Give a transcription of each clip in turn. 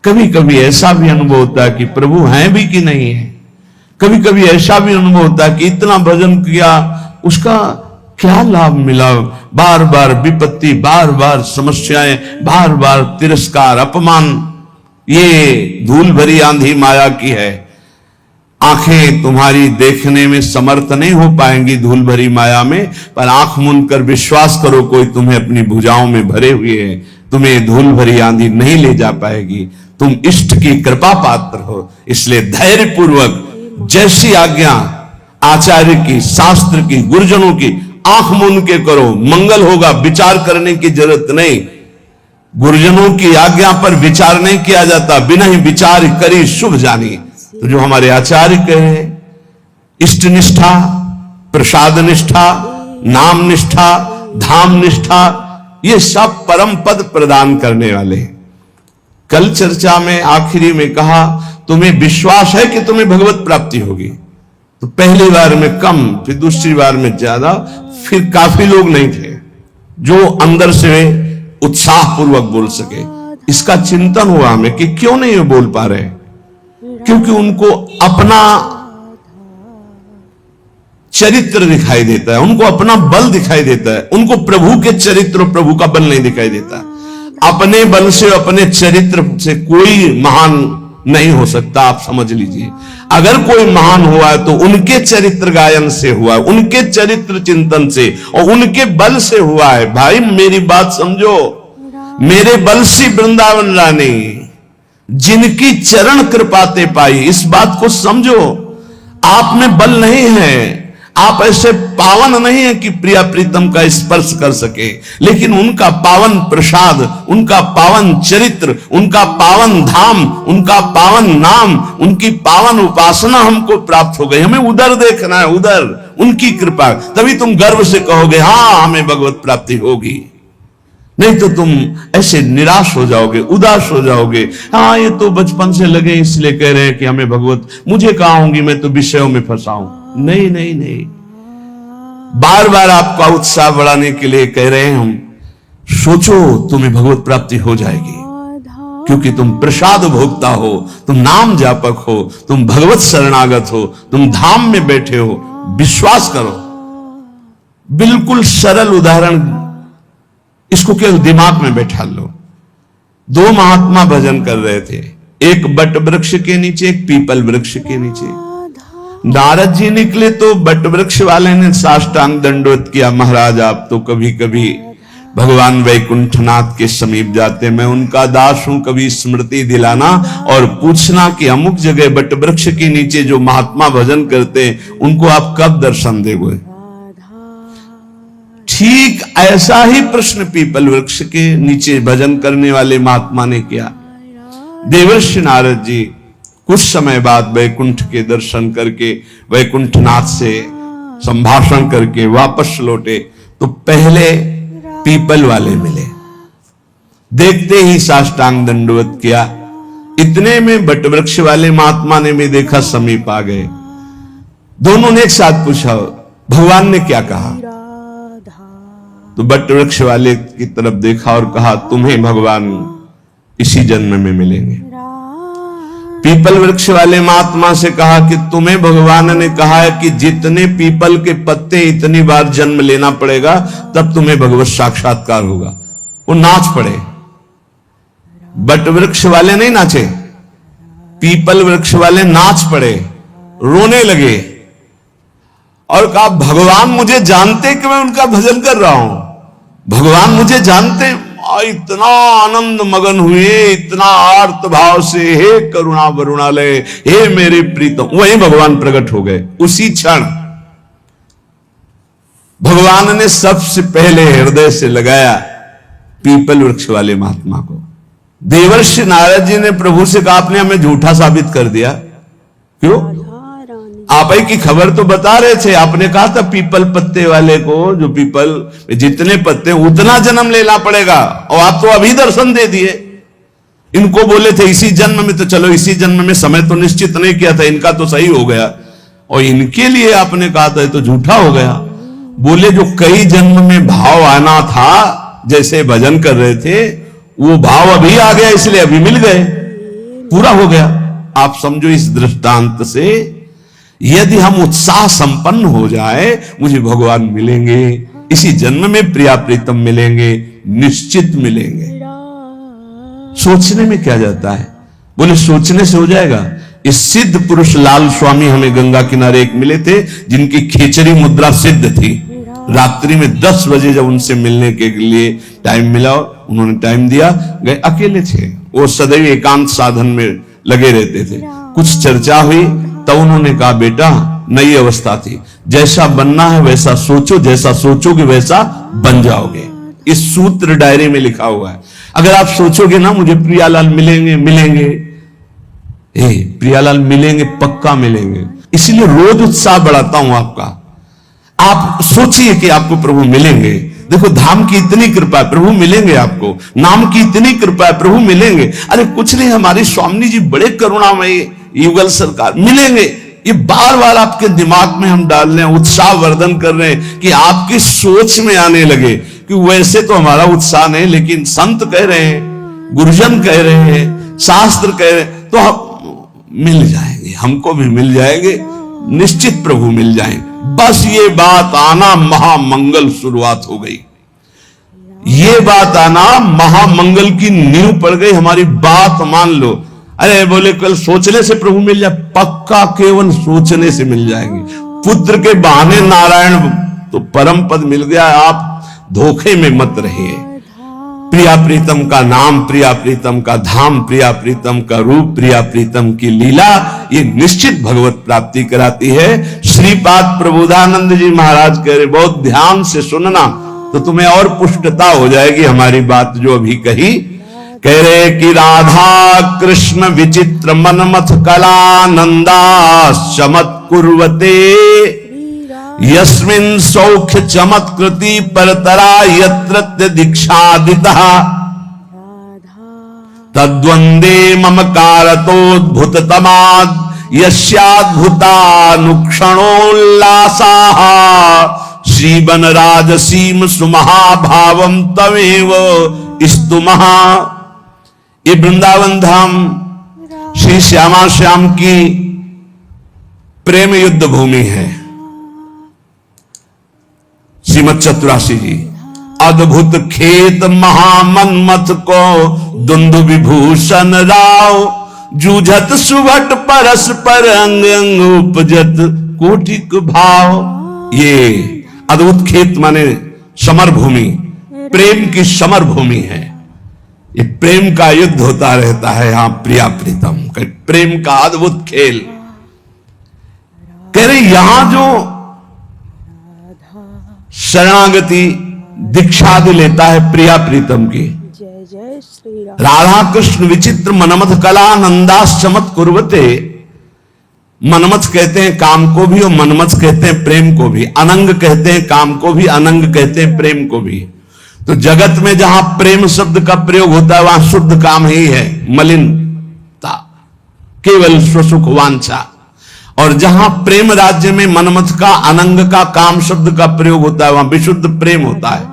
कभी कभी ऐसा भी अनुभव होता है कि प्रभु हैं भी कि नहीं है। कभी कभी ऐसा भी अनुभव होता है कि इतना भजन किया, उसका क्या लाभ मिला। बार बार विपत्ति, बार बार समस्याएं, बार बार तिरस्कार, अपमान। ये धूल भरी आंधी माया की है। आंखें तुम्हारी देखने में समर्थ नहीं हो पाएंगी धूल भरी माया में, पर आंख मूंद कर विश्वास करो, कोई तुम्हें अपनी भुजाओं में भरे हुए है। तुम्हें धूल भरी आंधी नहीं ले जा पाएगी। तुम इष्ट की कृपा पात्र हो, इसलिए धैर्य पूर्वक जैसी आज्ञा आचार्य की, शास्त्र की, गुरुजनों की, आंख मूंद के करो, मंगल होगा। विचार करने की जरूरत नहीं। गुरुजनों की आज्ञा पर विचार नहीं किया जाता। बिना ही विचार करी शुभ जानी। तो जो हमारे आचार्य कहे, इष्ट निष्ठा, प्रसाद निष्ठा, नाम निष्ठा, धाम निष्ठा, ये सब परम पद प्रदान करने वाले। कल चर्चा में आखिरी में कहा, तुम्हें विश्वास है कि तुम्हें भगवत प्राप्ति होगी। तो पहली बार में कम, फिर दूसरी बार में ज्यादा, फिर काफी लोग नहीं थे जो अंदर से उत्साह पूर्वक बोल सके। इसका चिंतन हुआ हमें कि क्यों नहीं बोल पा रहे। क्योंकि उनको अपना चरित्र दिखाई देता है, उनको अपना बल दिखाई देता है। उनको प्रभु के चरित्र, प्रभु का बल नहीं दिखाई देता। अपने बल से, अपने चरित्र से कोई महान नहीं हो सकता। आप समझ लीजिए, अगर कोई महान हुआ है तो उनके चरित्र गायन से हुआ है, उनके चरित्र चिंतन से और उनके बल से हुआ है। भाई मेरी बात समझो। मेरे बल से वृंदावन रानी, जिनकी चरण कृपाते पाई, इस बात को समझो। आप में बल नहीं है, आप ऐसे पावन नहीं है कि प्रिया प्रीतम का स्पर्श कर सके, लेकिन उनका पावन प्रसाद, उनका पावन चरित्र, उनका पावन धाम, उनका पावन नाम, उनकी पावन उपासना हमको प्राप्त हो गई। हमें उधर देखना है, उधर उनकी कृपा। तभी तुम गर्व से कहोगे हाँ हमें भगवत प्राप्ति होगी। नहीं तो तुम ऐसे निराश हो जाओगे, उदास हो जाओगे। हाँ ये तो बचपन से लगे इसलिए कह रहे हैं कि हमें भगवत, मुझे कहाँ होंगी, मैं तो विषयों में फंसा हूं। नहीं नहीं नहीं, बार बार आपका उत्साह बढ़ाने के लिए कह रहे हैं हम। सोचो तुम्हें भगवत प्राप्ति हो जाएगी, क्योंकि तुम प्रसाद भोक्ता हो, तुम नाम जापक हो, तुम भगवत शरणागत हो, तुम धाम में बैठे हो। विश्वास करो। बिल्कुल सरल उदाहरण, इसको केवल दिमाग में बैठा लो। दो महात्मा भजन कर रहे थे, एक बट वृक्ष के नीचे, एक पीपल वृक्ष के नीचे। नारद जी निकले तो बट वृक्ष वाले ने साष्टांग दंडवत किया, महाराज आप तो कभी कभी भगवान वैकुंठनाथ के समीप जाते, मैं उनका दास हूं, कभी स्मृति दिलाना और पूछना कि अमुक जगह बट वृक्ष के नीचे जो महात्मा भजन करते उनको आप कब दर्शन देंगे। ठीक ऐसा ही प्रश्न पीपल वृक्ष के नीचे भजन करने वाले महात्मा ने किया। देवर्षि नारद जी कुछ समय बाद वैकुंठ के दर्शन करके, वैकुंठनाथ से संभाषण करके वापस लौटे तो पहले पीपल वाले मिले। देखते ही साष्टांग दंडवत किया। इतने में बट वृक्ष वाले महात्मा ने भी देखा, समीप आ गए। दोनों ने एक साथ पूछा भगवान ने क्या कहा। तो बट वृक्ष वाले की तरफ देखा और कहा तुम्हें भगवान इसी जन्म में मिलेंगे। पीपल वृक्ष वाले महात्मा से कहा कि तुम्हें भगवान ने कहा है कि जितने पीपल के पत्ते इतनी बार जन्म लेना पड़ेगा तब तुम्हें भगवत साक्षात्कार होगा। वो नाच पड़े। बट वृक्ष वाले नहीं नाचे, पीपल वृक्ष वाले नाच पड़े, रोने लगे और कहा भगवान मुझे जानते कि मैं उनका भजन कर रहा हूं, भगवान मुझे जानते। इतना आनंद मगन हुए, इतना आर्त भाव से, हे करुणा वरुणालय, हे मेरे प्रीतम, वहीं भगवान प्रकट हो गए। उसी क्षण भगवान ने सबसे पहले हृदय से लगाया पीपल वृक्ष वाले महात्मा को। देवर्षि नारद जी ने प्रभु से कहा आपने हमें झूठा साबित कर दिया। क्यों? आप ही की खबर तो बता रहे थे, आपने कहा था पीपल पत्ते वाले को, जो पीपल जितने पत्ते उतना जन्म लेना पड़ेगा, और आप तो अभी दर्शन दे दिए। इनको बोले थे इसी जन्म में, तो चलो इसी जन्म में, समय तो निश्चित नहीं किया था, इनका तो सही हो गया, और इनके लिए आपने कहा था तो झूठा हो गया। बोले जो कई जन्म में भाव आना था, जैसे भजन कर रहे थे वो भाव अभी आ गया, इसलिए अभी मिल गए। पूरा हो गया। आप समझो इस दृष्टांत से यदि हम उत्साह संपन्न हो जाए, मुझे भगवान मिलेंगे, इसी जन्म में प्रिया प्रीतम मिलेंगे, निश्चित मिलेंगे। सोचने में क्या जाता है? बोले सोचने से हो जाएगा। इस सिद्ध पुरुष लाल स्वामी हमें गंगा किनारे एक मिले थे, जिनकी खेचरी मुद्रा सिद्ध थी। रात्रि में 10 बजे जब उनसे मिलने के लिए टाइम मिला, उन्होंने टाइम दिया, गए। अकेले थे वो, सदैव एकांत साधन में लगे रहते थे। कुछ चर्चा हुई तब उन्होंने कहा, बेटा नई अवस्था थी, जैसा बनना है वैसा सोचो, जैसा सोचोगे वैसा बन जाओगे। इस सूत्र डायरी में लिखा हुआ है। अगर आप सोचोगे ना मुझे प्रियालाल मिलेंगे मिलेंगे, प्रियालाल मिलेंगे, पक्का मिलेंगे। इसलिए रोज उत्साह बढ़ाता हूं आपका। आप सोचिए कि आपको प्रभु मिलेंगे। देखो धाम की इतनी कृपा है, प्रभु मिलेंगे आपको। नाम की इतनी कृपा है, प्रभु मिलेंगे। अरे कुछ नहीं, हमारी स्वामी जी बड़े करुणामयी, युगल सरकार मिलेंगे। ये बार बार आपके दिमाग में हम डाल रहे हैं, उत्साह वर्धन कर रहे हैं कि आपकी सोच में आने लगे कि वैसे तो हमारा उत्साह नहीं, लेकिन संत कह रहे हैं, गुरुजन कह रहे हैं, शास्त्र कह रहे हैं, तो हम मिल जाएंगे, हमको भी मिल जाएंगे, निश्चित प्रभु मिल जाएंगे। बस ये बात आना महामंगल शुरुआत हो गई। ये बात आना महामंगल की नींव पड़ गई। हमारी बात मान लो। अरे बोले कल सोचने से प्रभु मिल जाए, पक्का केवल सोचने से मिल जाएंगे। पुत्र के बहाने नारायण तो परम पद मिल गया। आप धोखे में मत रहिए। प्रिया प्रीतम का नाम, प्रिया प्रीतम का धाम, प्रिया प्रीतम का रूप, प्रिया प्रीतम की लीला, ये निश्चित भगवत प्राप्ति कराती है। श्रीपाद प्रबोधानंद जी महाराज कह रहे, बहुत ध्यान से सुनना तो तुम्हें और पुष्टता हो जाएगी हमारी बात जो अभी कही। कह रहे कि राधा कृष्ण विचित्र मनमथ कलानंदा चमत कुर्वते, यस्मिन् सौख्य चमत्कृति परतरा यत्र दीक्षादितः, तद्वंदे ममकारतोद्भुत तमाद यस्याद्भुतानुक्षणोल्लासाः, श्रीवन राजसीम सुमहाभावम तमेव स्तुमः। ये वृंदावन धाम श्री श्यामा श्याम की प्रेम युद्ध भूमि है। श्रीमद चतुरासी जी, अद्भुत खेत महामन्मथ को दुंदु विभूषण राव, जूझत सुभट परस्पर अंग अंग उपजत कोटिक भाव। ये अद्भुत खेत माने समर भूमि, प्रेम की समर भूमि है। ये प्रेम का युद्ध होता रहता है यहां प्रिया प्रीतम, प्रेम का अद्भुत खेल। कह रहे यहां जो शरणागति दीक्षा लेता है प्रिया प्रीतम की, राधा कृष्ण विचित्र मनमथ कला नंदास चमत कुर्वते। मनमथ कहते हैं काम को भी और मनमथ कहते हैं प्रेम को भी। अनंग कहते हैं काम को भी, अनंग कहते हैं प्रेम को भी। तो जगत में जहां प्रेम शब्द का प्रयोग होता है वहां शुद्ध काम ही है, मलिनता, केवल स्वसुख वांछा। और जहां प्रेम राज्य में मनमथ का, अनंग का, काम शब्द का प्रयोग होता है वहां विशुद्ध प्रेम होता है।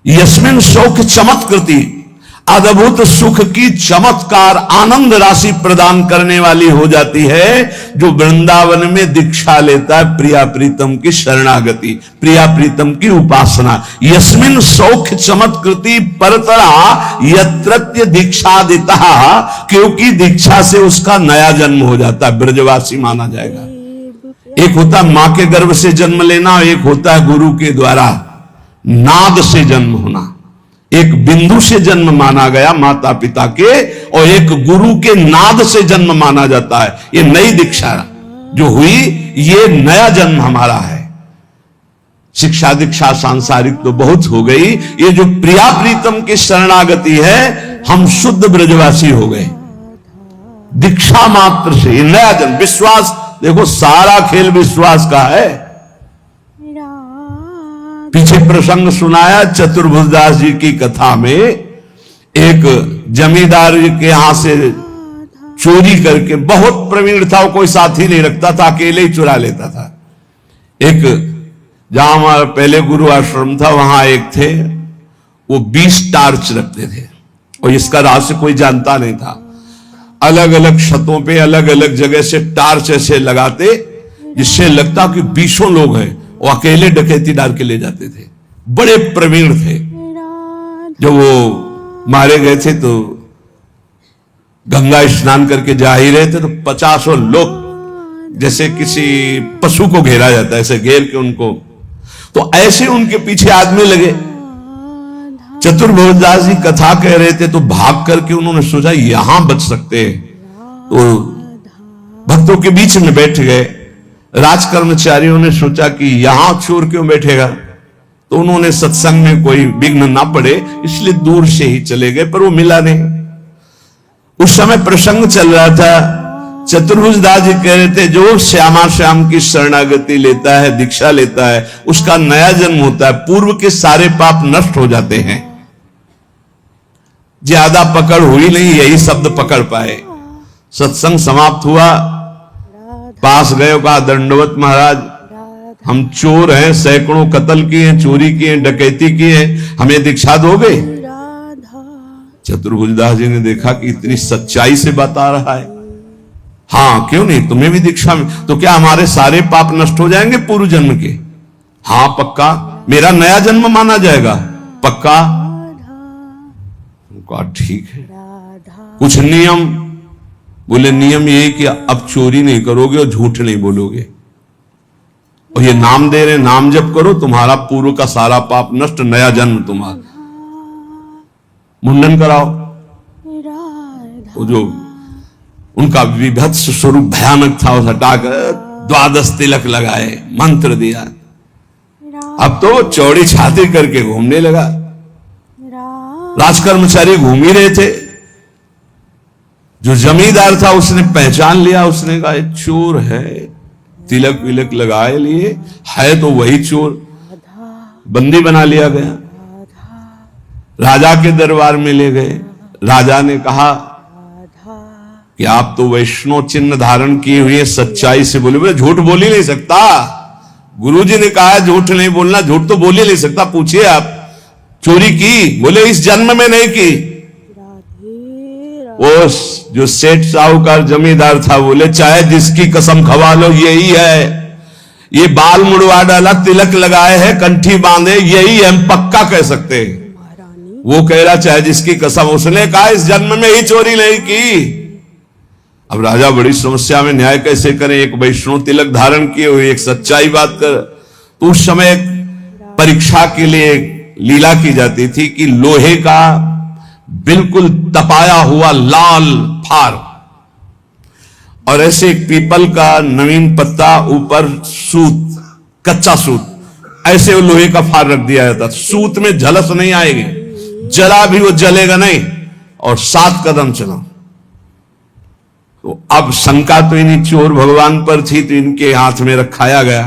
यस्मिन् सौख्य चमत्कृति, अद्भुत सुख की चमत्कार आनंद राशि प्रदान करने वाली हो जाती है जो वृंदावन में दीक्षा लेता है प्रिया प्रीतम की शरणागति, प्रिया प्रीतम की उपासना। यस्मिन् सौख्य चमत्कृति परतरा यत्रत्य दीक्षादिता, क्योंकि दीक्षा से उसका नया जन्म हो जाता है, ब्रजवासी माना जाएगा। एक होता है मां के गर्भ से जन्म लेना, एक होता है गुरु के द्वारा नाद से जन्म होना। एक बिंदु से जन्म माना गया माता पिता के, और एक गुरु के नाद से जन्म माना जाता है। ये नई दीक्षा जो हुई, ये नया जन्म हमारा है। शिक्षा दीक्षा सांसारिक तो बहुत हो गई, ये जो प्रिया प्रीतम की शरणागति है, हम शुद्ध ब्रजवासी हो गए दीक्षा मात्र से। ये नया जन्म, विश्वास देखो सारा खेल विश्वास का है। पीछे प्रसंग सुनाया चतुर्भुजदास जी की कथा में, एक जमींदार के यहां से चोरी करके, बहुत प्रवीण था, कोई साथी नहीं रखता था, अकेले ही चुरा लेता था। एक जहां हमारा पहले गुरु आश्रम था वहां एक थे, वो 20 टार्च रखते थे और इसका रहस्य कोई जानता नहीं था। अलग अलग छतों पे अलग अलग जगह से टार्च ऐसे लगाते जिससे लगता कि 20 लोग हैं। वो अकेले डकैती डाल के ले जाते थे। बड़े प्रवीण थे। जब वो मारे गए थे तो गंगा स्नान करके जा ही रहे थे तो 50 लोग जैसे किसी पशु को घेरा जाता है ऐसे घेर के उनको, तो ऐसे उनके पीछे आदमी लगे। चतुर्भुजदास जी कथा कह रहे थे तो भाग करके उन्होंने सोचा यहां बच सकते हैं, तो भक्तों के बीच में बैठ गए। राज कर्मचारियों ने सोचा कि यहां चोर क्यों बैठेगा, तो उन्होंने सत्संग में कोई विघ्न ना पड़े इसलिए दूर से ही चले गए, पर वो मिला नहीं। उस समय प्रसंग चल रहा था। चतुर्भुजदास जी कह रहे थे जो श्यामा श्याम की शरणागति लेता है, दीक्षा लेता है, उसका नया जन्म होता है, पूर्व के सारे पाप नष्ट हो जाते हैं। ज्यादा पकड़ हुई नहीं, यही शब्द पकड़ पाए। सत्संग समाप्त हुआ, पास गए, कहा दंडवत महाराज, हम चोर हैं, सैकड़ों कत्ल किए हैं, चोरी किए हैं, डकैती की है, हमें दीक्षा दोगे? चतुर्भुजदास जी ने देखा कि इतनी सच्चाई से बता रहा है, हाँ क्यों नहीं, तुम्हें भी दीक्षा में, तो क्या हमारे सारे पाप नष्ट हो जाएंगे पूर्व जन्म के? हाँ पक्का, मेरा नया जन्म माना जाएगा? पक्का। ठीक है, कुछ नियम? बोले नियम ये कि अब चोरी नहीं करोगे और झूठ नहीं बोलोगे, और ये नाम दे रहे, नाम जप करो, तुम्हारा पूर्व का सारा पाप नष्ट, नया जन्म तुम्हारा। मुंडन कराओ। वो जो उनका विभत्स स्वरूप भयानक था उस हटाकर 12 तिलक लगाए, मंत्र दिया। अब तो चौड़ी छाती करके घूमने लगा। राज कर्मचारी घूम ही रहे थे। जो जमींदार था उसने पहचान लिया, उसने कहा चोर है, तिलक विलक लगाए लिए है तो वही चोर। बंदी बना लिया गया, राजा के दरबार में ले गए। राजा ने कहा कि आप तो वैष्णव चिन्ह धारण किए हुए, सच्चाई से बोले। बोले झूठ बोल ही नहीं सकता, गुरुजी ने कहा झूठ नहीं बोलना, झूठ तो बोल ही नहीं सकता। पूछिए आप चोरी की? बोले इस जन्म में नहीं की। वो जो सेठ साहूकार जमींदार था बोले चाहे जिसकी कसम खवा लो यही है, ये बाल मुड़वा डाला, तिलक लगाए है, कंठी बांधे, यही हम पक्का कह सकते हैं। वो कह रहा चाहे जिसकी कसम, उसने कहा इस जन्म में ही चोरी नहीं की। अब राजा बड़ी समस्या में, न्याय कैसे करें? एक वैष्णव तिलक धारण किए हुए, एक सच्चाई बात कर। तो उस समय परीक्षा के लिए लीला की जाती थी कि लोहे का बिल्कुल तपाया हुआ लाल फार और ऐसे एक पीपल का नवीन पत्ता, ऊपर सूत, कच्चा सूत, ऐसे वो लोहे का फार रख दिया जाता। सूत में झलस नहीं आएगी, जला भी वो जलेगा नहीं, और 7 कदम चलो। तो अब शंका तो इन्हीं चोर भगवान पर थी, तो इनके हाथ में रखाया गया।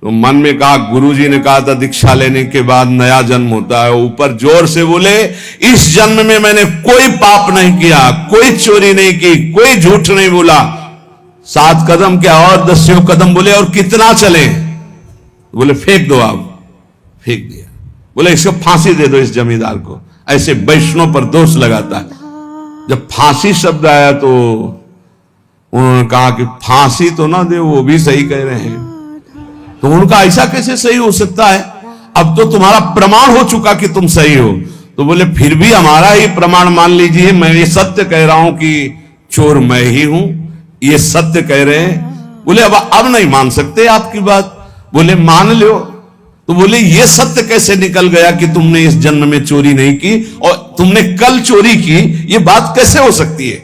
तो मन में कहा, गुरुजी ने कहा था दीक्षा लेने के बाद नया जन्म होता है। ऊपर जोर से बोले इस जन्म में मैंने कोई पाप नहीं किया, कोई चोरी नहीं की, कोई झूठ नहीं बोला। 7 कदम क्या और 10 कदम बोले, और कितना चले? बोले फेंक दो आप। फेंक दिया। बोले इसको फांसी दे दो इस जमींदार को, ऐसे वैष्णव पर दोष लगाता है। जब फांसी शब्द आया तो उन्होंने कहा कि फांसी तो ना दे, वो भी सही कह रहे हैं। तो उनका ऐसा कैसे सही हो सकता है? अब तो तुम्हारा प्रमाण हो चुका कि तुम सही हो। तो बोले फिर भी हमारा ही प्रमाण मान लीजिए, मैं ये सत्य कह रहा हूं कि चोर मैं ही हूं, ये सत्य कह रहे हैं। बोले अब नहीं मान सकते आपकी बात। बोले मान लो। तो बोले ये सत्य कैसे निकल गया कि तुमने इस जन्म में चोरी नहीं की और तुमने कल चोरी की, ये बात कैसे हो सकती है?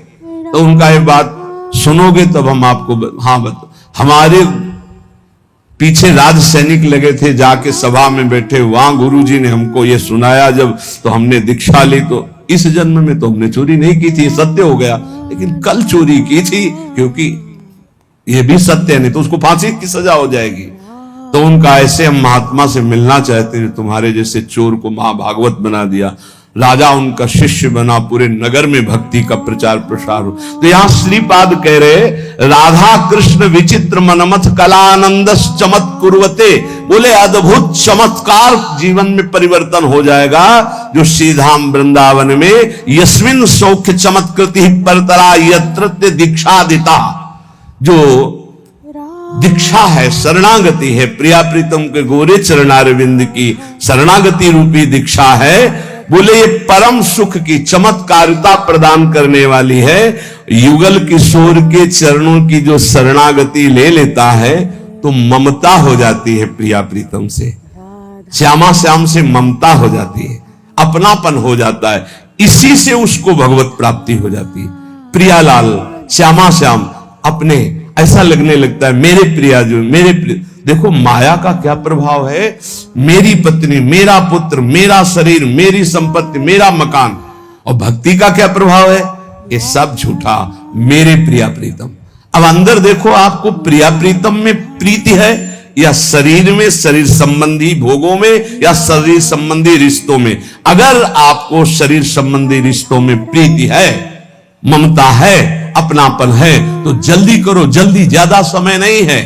तो उनका ये बात सुनोगे तब हम आपको, हाँ बताओ। हमारे पीछे राज सैनिक लगे थे, जाके सभा में बैठे, वहां गुरुजी ने हमको ये सुनाया जब, तो हमने दीक्षा ली। तो इस जन्म में तो हमने चोरी नहीं की थी, सत्य हो गया, लेकिन कल चोरी की थी, क्योंकि ये भी सत्य है, नहीं तो उसको फांसी की सजा हो जाएगी। तो उनका ऐसे हम महात्मा से मिलना चाहते हैं, तुम्हारे जैसे चोर को महाभागवत बना दिया। राजा उनका शिष्य बना, पूरे नगर में भक्ति का प्रचार प्रसार हो। तो यहां श्रीपाद कह रहे, राधा कृष्ण विचित्र मनमथ कलानंद चमत कुर्वते, बोले अद्भुत चमत्कार जीवन में परिवर्तन हो जाएगा जो श्रीधाम वृंदावन में यस्मिन सौख्य चमत्कृति परतरा यत्र दीक्षादिता, जो दीक्षा है, शरणागति है, प्रिया प्रीतम के गोरे चरणारविंद की शरणागति रूपी दीक्षा है। बोले ये परम सुख की चमत्कारिता प्रदान करने वाली है। युगल किशोर के चरणों की जो शरणागति ले लेता है तो ममता हो जाती है प्रिया प्रीतम से, श्यामा श्याम से ममता हो जाती है, अपनापन हो जाता है, इसी से उसको भगवत प्राप्ति हो जाती है। प्रियालाल, श्यामा श्याम, अपने ऐसा लगने लगता है मेरे प्रिया जो मेरे प्रिय। देखो माया का क्या प्रभाव है, मेरी पत्नी, मेरा पुत्र, मेरा शरीर, मेरी संपत्ति, मेरा मकान। और भक्ति का क्या प्रभाव है, ये सब झूठा, मेरे प्रिया प्रीतम। अब अंदर देखो, आपको प्रिया प्रीतम में प्रीति है या शरीर में, शरीर संबंधी भोगों में, या शरीर संबंधी रिश्तों में। अगर आपको शरीर संबंधी रिश्तों में प्रीति है, ममता है, अपनापन है, तो जल्दी करो, जल्दी, ज्यादा समय नहीं है।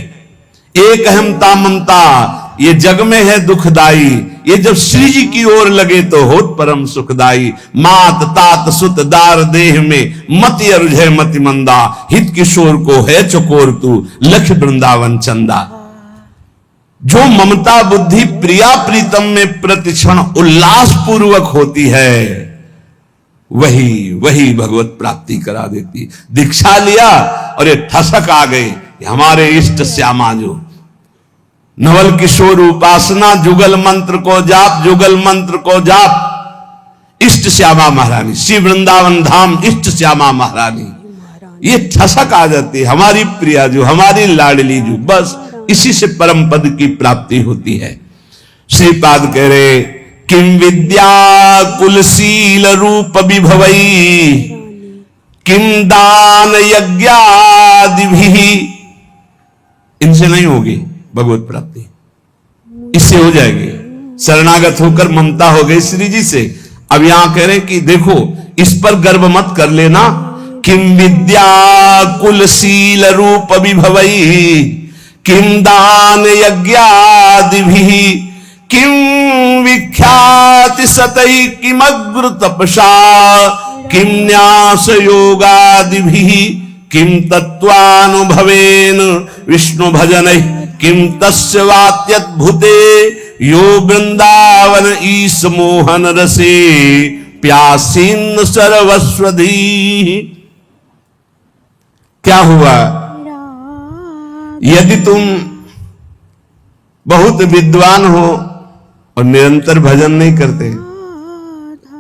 एक अहमता ममता ये जग में है दुखदाई, ये जब श्री जी की ओर लगे तो होत परम सुखदाई। मात तात सुत दार देह में मति अरुझे मति मंदा, हित किशोर को है चकोर तू लख वृंदावन चंदा। जो ममता बुद्धि प्रिया प्रीतम में प्रतिक्षण उल्लास पूर्वक होती है, वही भगवत प्राप्ति करा देती। दीक्षा लिया और ये ठसक आ गई, हमारे इष्ट श्यामा जो नवल किशोर उपासना, जुगल मंत्र को जाप, जुगल मंत्र को जाप, इष्ट श्यामा महारानी, श्री वृंदावन धाम इष्ट श्यामा महारानी, ये ठसक आ जाती है, हमारी प्रिया जो, हमारी लाडली जो, बस इसी से परम पद की प्राप्ति होती है। श्रीपाद कह रहे, किम विद्या कुलशील रूप विभवई, किम दान यज्ञादिभिः, इनसे नहीं होगी भगवत प्राप्ति, इससे हो जाएगी। शरणागत होकर ममता हो गई श्री जी से। अब यहां कह रहे कि देखो, इस पर गर्व मत कर लेना। किम विद्या कुलशील रूप विभवई, किम दान यज्ञादिभिः, किम विख्याति सतई, किमग्र तपसा, किम न्यास योगादिभिः, किम तत्वानुभवेन विष्णु भजनैः, किम तस्य वात्यद्भुते यो वृंदावन ईश मोहन रसे प्यासीन सर्वस्वधी। क्या हुआ, यदि तुम बहुत विद्वान हो और निरंतर भजन नहीं करते,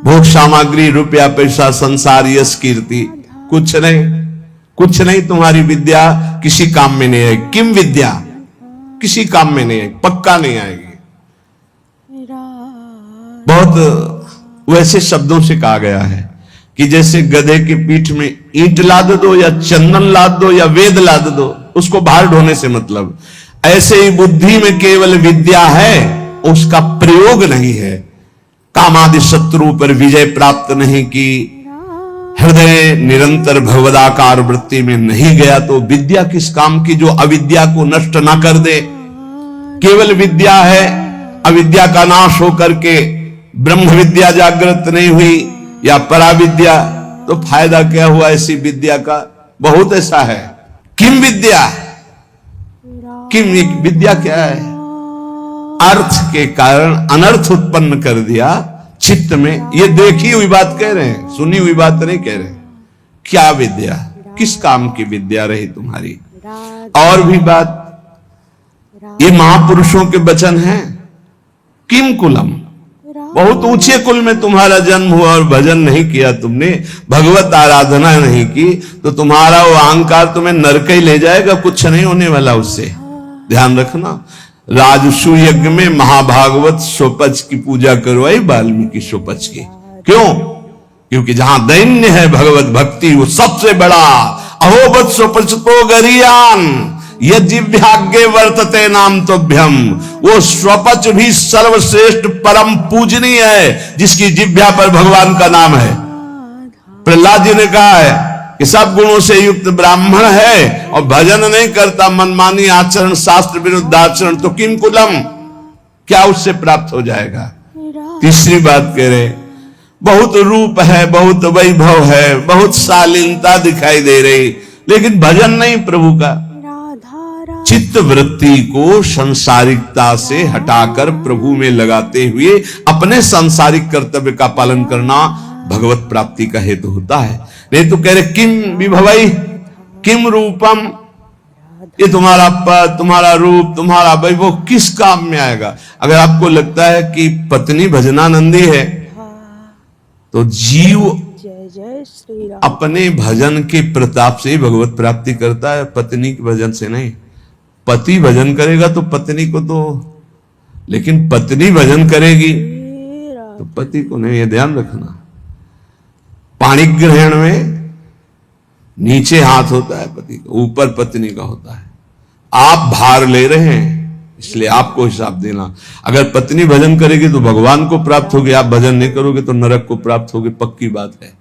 भोग सामग्री, रुपया पैसा, संसार, यश कीर्ति, कुछ नहीं तुम्हारी विद्या किसी काम में नहीं आएगी। किम विद्या किसी काम में नहीं आएगी, पक्का नहीं आएगी। बहुत वैसे शब्दों से कहा गया है कि जैसे गधे की पीठ में ईंट लाद दो या चंदन लाद दो या वेद लाद दो, उसको बाहर ढोने से मतलब। ऐसे ही बुद्धि में केवल विद्या है, उसका प्रयोग नहीं है, कामादि शत्रु पर विजय प्राप्त नहीं की, हृदय निरंतर भगवदाकार वृत्ति में नहीं गया, तो विद्या किस काम की जो अविद्या को नष्ट ना कर दे। केवल विद्या है, अविद्या का नाश होकर के ब्रह्म विद्या जागृत नहीं हुई या पराविद्या, तो फायदा क्या हुआ ऐसी विद्या का। बहुत ऐसा है। किम विद्या, किम विद्या क्या है, अर्थ के कारण अनर्थ उत्पन्न कर दिया चित्त में। ये देखी हुई बात कह रहे हैं, सुनी हुई बात नहीं कह रहे। क्या विद्या, किस काम की विद्या रही तुम्हारी। और भी बात, ये महापुरुषों के वचन हैं। किम कुलम, बहुत ऊंचे कुल में तुम्हारा जन्म हुआ और भजन नहीं किया तुमने, भगवत आराधना नहीं की, तो तुम्हारा वो अहंकार तुम्हें नरक ही ले जाएगा, कुछ नहीं होने वाला उससे। ध्यान रखना। राजसु यज्ञ में महाभागवत सोपच की पूजा करवाई वाल्मीकि सोपच की। क्यों? क्योंकि जहां दैन्य है भगवत भक्ति, वो सबसे बड़ा। अहोबत सोपच तो गरियान, यज्ञाग्ञे वर्तते नाम तोभ्यम, वो स्वपच भी सर्वश्रेष्ठ परम पूजनीय है जिसकी जिह्वा पर भगवान का नाम है। प्रहलाद जी ने कहा है कि सब गुणों से युक्त ब्राह्मण है और भजन नहीं करता, मनमानी आचरण, शास्त्र विरुद्ध आचरण, तो किम कुलम, क्या उससे प्राप्त हो जाएगा। तीसरी बात कह रहे, बहुत रूप है, बहुत वैभव है, बहुत शालीनता दिखाई दे रही, लेकिन भजन नहीं प्रभु का। चित्त वृत्ति को संसारिकता से हटाकर प्रभु में लगाते हुए अपने सांसारिक कर्तव्य का पालन करना भगवत प्राप्ति का हेतु होता है। नहीं तो कह रहे किम विभवई किम रूपम, ये तुम्हारा पद, तुम्हारा रूप, तुम्हारा वैभव किस काम में आएगा। अगर आपको लगता है कि पत्नी भजनानंदी है तो जीव अपने भजन के प्रताप से भगवत प्राप्ति करता है, पत्नी के भजन से नहीं। पति भजन करेगा तो पत्नी को तो, लेकिन पत्नी भजन करेगी तो पति को नहीं, ये ध्यान रखना। पाणी ग्रहण में नीचे हाथ होता है पति का, ऊपर पत्नी का होता है। आप भार ले रहे हैं इसलिए आपको हिसाब देना। अगर पत्नी भजन करेगी तो भगवान को प्राप्त होगी, आप भजन नहीं करोगे तो नरक को प्राप्त होगी, पक्की बात है।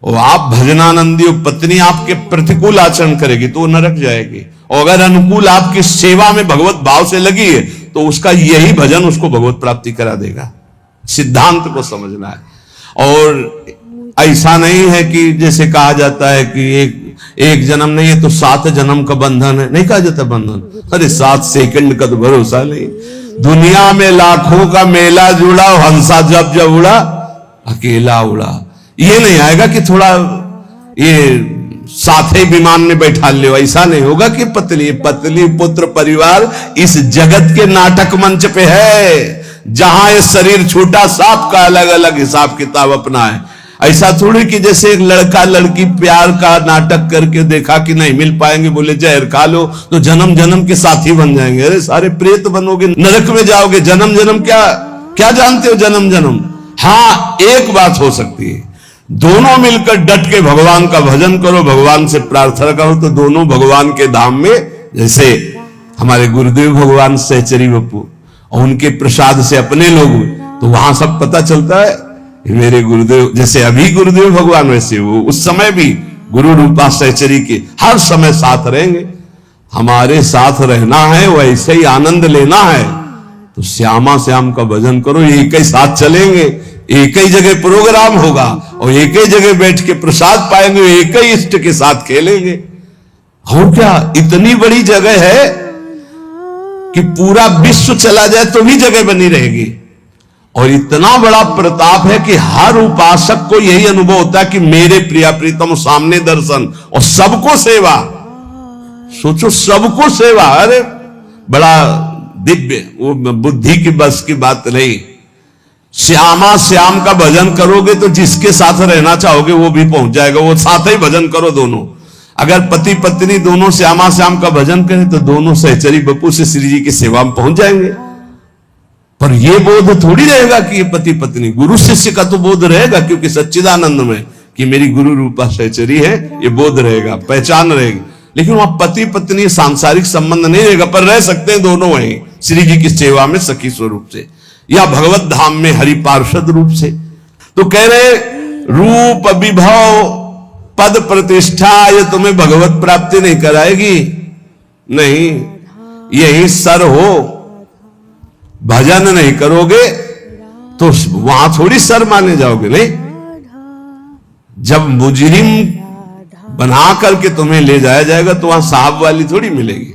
और आप भजनानंदी हो, पत्नी आपके प्रतिकूल आचरण करेगी तो वो नरक जाएगी, और अगर अनुकूल आपकी सेवा में भगवत भाव से लगी है तो उसका यही भजन उसको भगवत प्राप्ति करा देगा। सिद्धांत को समझना है। और ऐसा नहीं है कि जैसे कहा जाता है कि एक जन्म नहीं है तो 7 जन्म का बंधन है, नहीं कहा जाता बंधन। अरे 7 सेकंड का तो भरोसा नहीं। दुनिया में लाखों का मेला जुड़ा, हंसा जब जब उड़ा अकेला उड़ा। ये नहीं आएगा कि थोड़ा ये साथ ही विमान में बैठा ले, ऐसा नहीं होगा कि पतली पुत्र परिवार इस जगत के नाटक मंच पे है, जहां ये शरीर छूटा सबका अलग अलग हिसाब किताब अपना है। ऐसा थोड़ी कि जैसे एक लड़का लड़की प्यार का नाटक करके देखा कि नहीं मिल पाएंगे, बोले जहर खा लो तो जन्म जन्म के साथी बन जाएंगे। अरे सारे प्रेत बनोगे, नरक में जाओगे। जन्म जन्म क्या जानते हो जन्म जन्म। हाँ, एक बात हो सकती है, दोनों मिलकर डट के भगवान का भजन करो, भगवान से प्रार्थना करो तो दोनों भगवान के धाम में, जैसे हमारे गुरुदेव भगवान सहचरी बप्पू और उनके प्रसाद से अपने लोग, तो वहां सब पता चलता है मेरे गुरुदेव, जैसे अभी गुरुदेव भगवान वैसे वो उस समय भी गुरु रूपा सहचरी के हर समय साथ रहेंगे। हमारे साथ रहना है, वैसे ही आनंद लेना है तो श्यामा श्याम का भजन करो। एक ही साथ चलेंगे, एक ही जगह प्रोग्राम होगा और एक ही जगह बैठ के प्रसाद पाएंगे, एक ही इष्ट के साथ खेलेंगे। और क्या इतनी बड़ी जगह है कि पूरा विश्व चला जाए तो भी जगह बनी रहेगी। और इतना बड़ा प्रताप है कि हर उपासक को यही अनुभव होता है कि मेरे प्रिया प्रीतम सामने दर्शन और सबको सेवा। सोचो, सबको सेवा। अरे बड़ा दिव्य, वो बुद्धि की बस की बात नहीं। श्यामा श्याम का भजन करोगे तो जिसके साथ रहना चाहोगे वो भी पहुंच जाएगा, वो साथ ही भजन करो दोनों। अगर पति पत्नी दोनों श्यामा श्याम का भजन करें तो दोनों सहचरी बप्पू से श्री जी की सेवा में पहुंच जाएंगे। पर यह बोध थोड़ी रहेगा कि ये पति पत्नी, गुरु शिष्य का तो बोध रहेगा, क्योंकि सच्चिदानंद में कि मेरी गुरु रूपा सहचरी है, ये बोध रहेगा, पहचान रहेगी। लेकिन वहां पति पत्नी सांसारिक संबंध नहीं रहेगा, पर रह सकते हैं दोनों वहीं श्री जी की सेवा में सखी स्वरूप से, या भगवत धाम में हरि पार्षद रूप से। तो कह रहे रूप विभव पद प्रतिष्ठा ये तुम्हें भगवत प्राप्ति नहीं कराएगी, नहीं। यही सर हो, भजन नहीं करोगे तो वहां थोड़ी सर माने जाओगे। नहीं, जब मुजरिम बना करके तुम्हें ले जाया जाएगा तो वहां साहब वाली थोड़ी मिलेगी।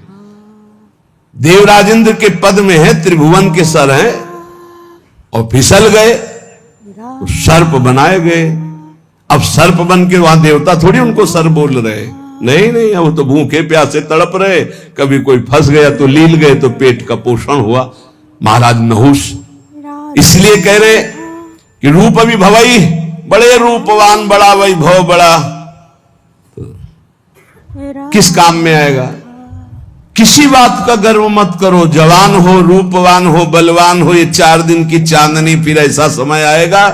देवराजेंद्र के पद में है, त्रिभुवन के सर हैं और फिसल गए तो सर्प बनाए गए। अब सर्प बन के वहां देवता थोड़ी उनको सर बोल रहे, नहीं नहीं, अब तो भूखे प्यासे तड़प रहे। कभी कोई फंस गया तो लील गए तो पेट का पोषण हुआ। महाराज नहुष इसलिए कह रहे कि रूप अभी भवई, बड़े रूपवान, बड़ा वैभव, बड़ा किस काम में आएगा। किसी बात का गर्व मत करो। जवान हो, रूपवान हो, बलवान हो, ये 4 दिन की चांदनी, फिर ऐसा समय आएगा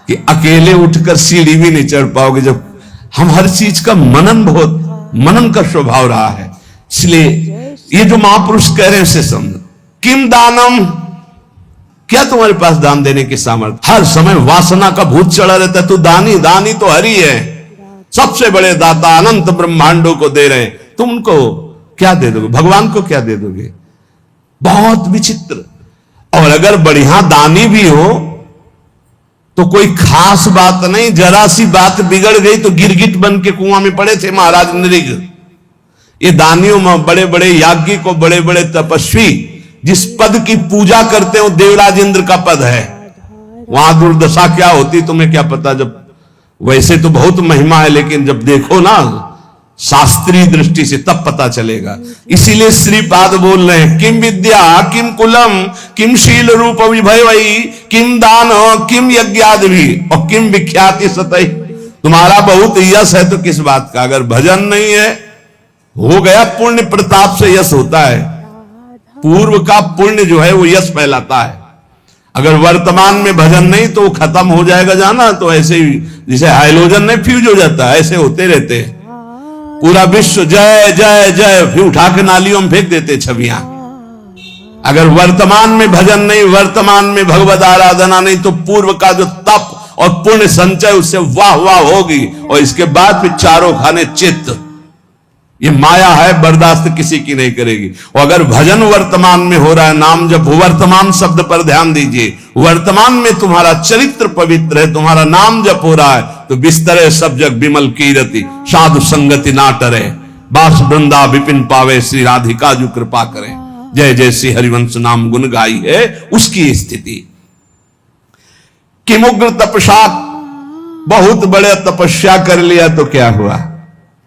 कि अकेले उठकर सीढ़ी भी नहीं चढ़ पाओगे। जब हम हर चीज का मनन का स्वभाव रहा है, इसलिए ये जो महापुरुष कह रहे हैं उसे समझो। किम दानम, क्या तुम्हारे पास दान देने की सामर्थ्य? हर समय वासना का भूत चढ़ा रहता है, तू दानी, दानी तो हरि है, सबसे बड़े दाता, अनंत ब्रह्मांडों को दे रहे हैं, तुम उनको क्या दे दोगे? भगवान को क्या दे दोगे? बहुत विचित्र। और अगर बढ़िया दानी भी हो तो कोई खास बात नहीं, जरा सी बात बिगड़ गई तो गिरगिट बन के कुआं में पड़े थे महाराज नृग। ये दानियों में बड़े बड़े याज्ञिक और बड़े बड़े तपस्वी जिस पद की पूजा करते हो देवराज इंद्र का पद है, वहां दुर्दशा क्या होती तुम्हें क्या पता। जब वैसे तो बहुत महिमा है, लेकिन जब देखो ना शास्त्रीय दृष्टि से तब पता चलेगा। इसीलिए श्रीपाद बोल रहे हैं, किम विद्या किम कुलम किम शील रूप विभय वही किम दान किम यज्ञादि भी और किम विख्याति सतही। तुम्हारा बहुत यश है तो किस बात का? अगर भजन नहीं है, हो गया पुण्य प्रताप से यश होता है। पूर्व का पुण्य जो है वो यश फैलाता है। अगर वर्तमान में भजन नहीं तो वो खत्म हो जाएगा जाना, तो ऐसे ही जैसे हाइड्रोजन नहीं फ्यूज हो जाता है, ऐसे होते रहते हैं। पूरा विश्व जय जय जय, फिर उठा के नालियों में फेंक देते छवियां। अगर वर्तमान में भजन नहीं, वर्तमान में भगवत आराधना नहीं, तो पूर्व का जो तप और पुण्य संचय उससे वाह वाह होगी, और इसके बाद फिर चारों खाने चित्त। ये माया है, बर्दाश्त किसी की नहीं करेगी। और अगर भजन वर्तमान में हो रहा है, नाम जब वर्तमान शब्द पर ध्यान दीजिए, वर्तमान में तुम्हारा चरित्र पवित्र है, तुम्हारा नाम जप हो रहा है, तो बिस्तरे सब जग विमल कीरति साधु संगति ना टरे बास वृंदा विपिन पावे श्री राधिका जो कृपा करे। जय जय श्री हरिवंश नाम गुण गाई है उसकी स्थिति। किमुग्र तपसा, बहुत बड़े तपस्या कर लिया तो क्या हुआ?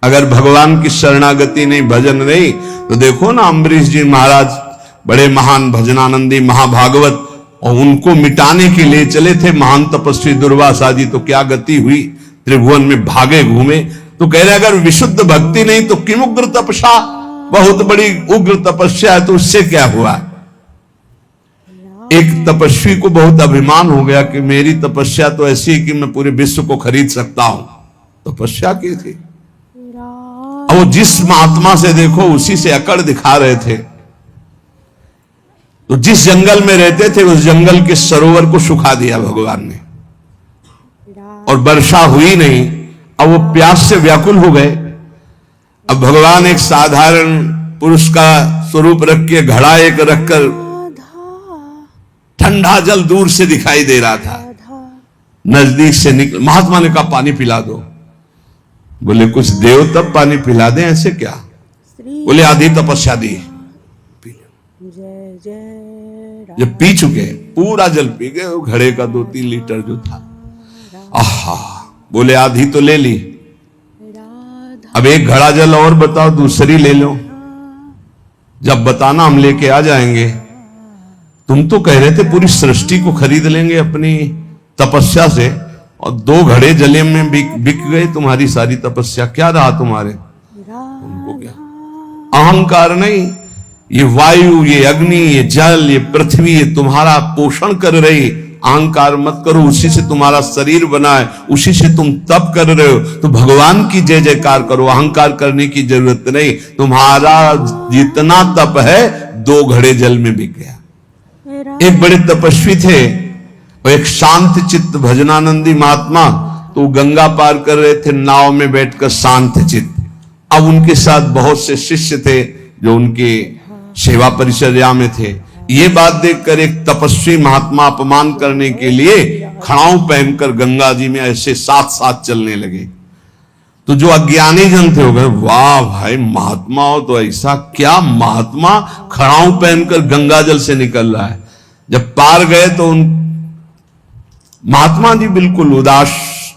अगर भगवान की शरणागति नहीं, भजन नहीं, तो देखो ना अम्बरीश जी महाराज बड़े महान भजनानंदी महाभागवत, और उनको मिटाने के लिए चले थे महान तपस्वी दुर्वासा जी, तो क्या गति हुई? त्रिभुवन में भागे घूमे। तो कह रहे अगर विशुद्ध भक्ति नहीं तो किम उग्र तपस्या, बहुत बड़ी उग्र तपस्या है तो उससे क्या हुआ? एक तपस्वी को बहुत अभिमान हो गया कि मेरी तपस्या तो ऐसी है कि मैं पूरे विश्व को खरीद सकता हूं। तपस्या की थी, और वो जिस महात्मा से देखो उसी से अकड़ दिखा रहे थे। तो जिस जंगल में रहते थे उस जंगल के सरोवर को सुखा दिया भगवान ने, और वर्षा हुई नहीं। अब वो प्यास से व्याकुल हो गए। अब भगवान एक साधारण पुरुष का स्वरूप रख के घड़ा एक रखकर ठंडा जल दूर से दिखाई दे रहा था, नजदीक से निकल। महात्मा ने कहा पानी पिला दो। बोले कुछ देव तब पानी पिला दें, ऐसे क्या? बोले आधी तपस्या दी। जब पी चुके पूरा जल पी गए, वो घड़े का 2-3 लीटर जो था, आहा, बोले आधी तो ले ली, अब एक घड़ा जल और बताओ, दूसरी ले लो। जब बताना हम लेके आ जाएंगे। तुम तो कह रहे थे पूरी सृष्टि को खरीद लेंगे अपनी तपस्या से, और 2 घड़े जले में बिक गए तुम्हारी सारी तपस्या। क्या रहा तुम्हारे? उनको क्या अहंकार नहीं, ये वायु, ये अग्नि, ये जल, ये पृथ्वी, ये तुम्हारा पोषण कर रही। अहंकार मत करो, उसी से तुम्हारा शरीर बना है, उसी से तुम तप कर रहे हो, तो भगवान की जय जयकार करो। अहंकार करने की जरूरत नहीं। तुम्हारा जितना तप है 2 घड़े जल में बिक गया। एक बड़े तपस्वी थे, और एक शांत चित्त भजनानंदी महात्मा, तो गंगा पार कर रहे थे नाव में बैठकर शांत चित्त। अब उनके साथ बहुत से शिष्य थे जो उनके सेवा परिचर्या में थे। ये बात देखकर एक तपस्वी महात्मा अपमान करने के लिए खड़ाऊ पहनकर गंगा जी में ऐसे साथ साथ चलने लगे। तो जो अज्ञानी जन थे हो गए, वाह भाई महात्मा हो तो ऐसा, क्या महात्मा खड़ाऊ पहनकर गंगा जल से निकल रहा है। जब पार गए तो उन महात्मा जी बिल्कुल उदास,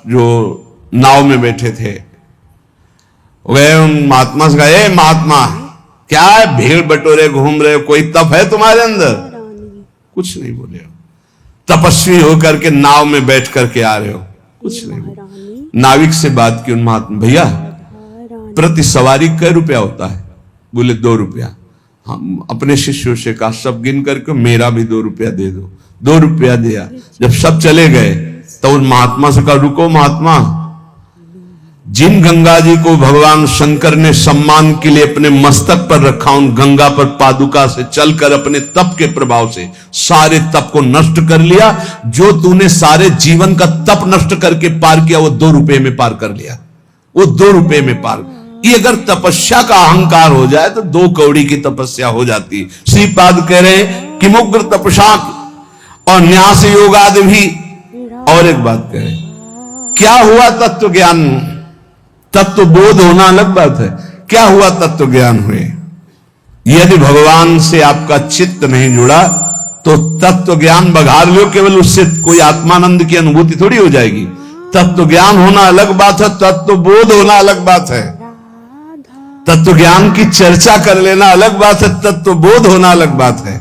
जो नाव में बैठे थे, गए उन महात्मा से कहा, महात्मा क्या है, भीड़ बटोरे घूम रहे हो, कोई तप है तुम्हारे अंदर? कुछ नहीं बोले हो। तपस्वी होकर के नाव में बैठ करके आ रहे हो, कुछ नहीं बोले। नाविक से बात की उन महात्मा, भैया प्रति सवारी कै रुपया होता है? बोले 2 रुपया। हम अपने शिष्यों से कहा सब गिन करके मेरा भी 2 रुपया दे दो। 2 रुपया दिया। जब सब चले गए तो उन महात्मा से कहा रुको महात्मा, जिन गंगा जी को भगवान शंकर ने सम्मान के लिए अपने मस्तक पर रखा, उन गंगा पर पादुका से चलकर अपने तप के प्रभाव से सारे तप को नष्ट कर लिया। जो तूने सारे जीवन का तप नष्ट करके पार किया, वो 2 रुपए में पार कर लिया, वो 2 रुपए में पार। ये अगर तपस्या का अहंकार हो जाए तो 2 कौड़ी की तपस्या हो जाती। श्रीपाद कह रहे हैं कि मुग्र तपसा और न्यास योगादि भी। और एक बात कह रहे, क्या हुआ तत्व ज्ञान? तत्व बोध होना अलग बात है, क्या हुआ तत्व ज्ञान हुए? यदि भगवान से आपका चित्त नहीं जुड़ा तो तत्व ज्ञान बघार लो, केवल उससे कोई आत्मानंद की अनुभूति थोड़ी हो जाएगी। तत्व ज्ञान होना अलग बात है, तत्व बोध होना अलग बात है। तत्व ज्ञान की चर्चा कर लेना अलग बात है, तत्व बोध होना अलग बात है।